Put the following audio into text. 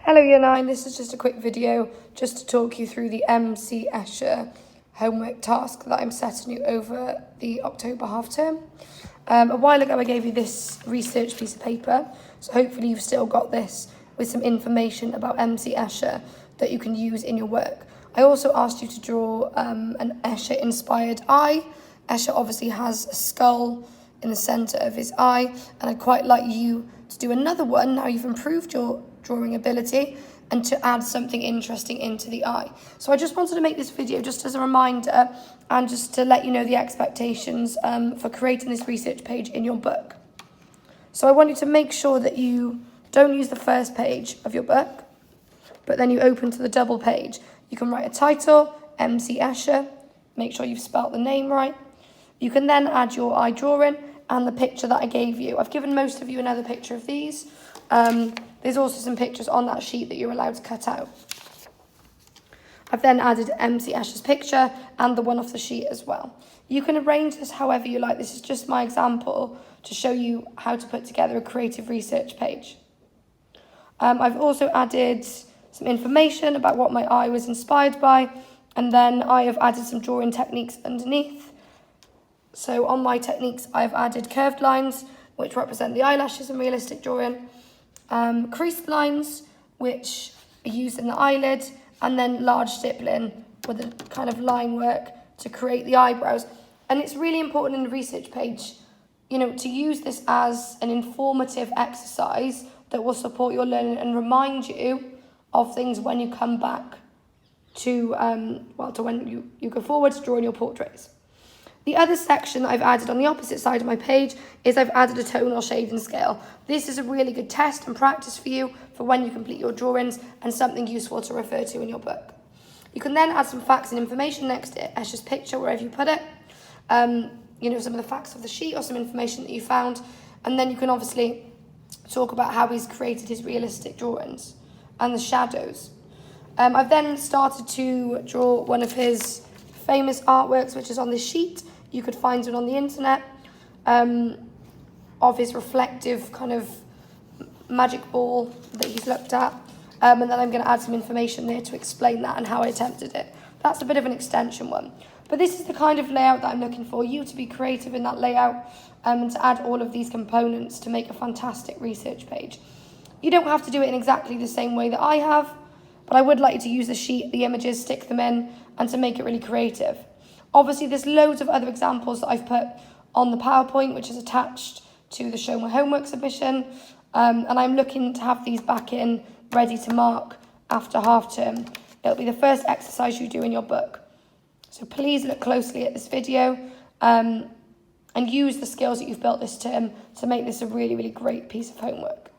Hello Year 9, this is just a quick video just to talk you through the MC.Escher homework task that I'm setting you over the October half term. A while ago I gave you this research piece of paper, so hopefully you've still got this with some information about MC.Escher that you can use in your work. I also asked you to draw an Escher inspired eye. Escher obviously has a skull in the centre of his eye, and I'd quite like you to do another one now you've improved your drawing ability and to add something interesting into the eye. So I just wanted to make this video just as a reminder and just to let you know the expectations for creating this research page in your book. So I want you to make sure that you don't use the first page of your book, but then you open to the double page. You can write a title, MC.Escher, make sure you've spelt the name right. You can then add your eye drawing and the picture that I gave you. I've given most of you another picture of these. There's also some pictures on that sheet that you're allowed to cut out. I've then added MC.Escher's picture and the one off the sheet as well. You can arrange this however you like. This is just my example to show you how to put together a creative research page. I've also added some information about what my eye was inspired by, and then I have added some drawing techniques underneath. So on my techniques, I've added curved lines, which represent the eyelashes in realistic drawing, creased lines, which are used in the eyelid, and then large stippling with a kind of line work to create the eyebrows. And it's really important in the research page, to use this as an informative exercise that will support your learning and remind you of things when you come back to when you go forward to drawing your portraits. The other section that I've added on the opposite side of my page is I've added a tonal shading scale. This is a really good test and practice for you for when you complete your drawings and something useful to refer to in your book. You can then add some facts and information next to Escher's picture wherever you put it. Some of the facts of the sheet or some information that you found. And then you can obviously talk about how he's created his realistic drawings and the shadows. I've then started to draw one of his famous artworks, which is on this sheet. You could find it on the internet, of his reflective kind of magic ball that he's looked at. And then I'm going to add some information there to explain that and how I attempted it. That's a bit of an extension one. But this is the kind of layout that I'm looking for, you to be creative in that layout and to add all of these components to make a fantastic research page. You don't have to do it in exactly the same way that I have, but I would like you to use the sheet, the images, stick them in, and to make it really creative. Obviously, there's loads of other examples that I've put on the PowerPoint, which is attached to the Show My Homework submission, and I'm looking to have these back in, ready to mark after half term. It'll be the first exercise you do in your book. So please look closely at this video and use the skills that you've built this term to make this a really, really great piece of homework.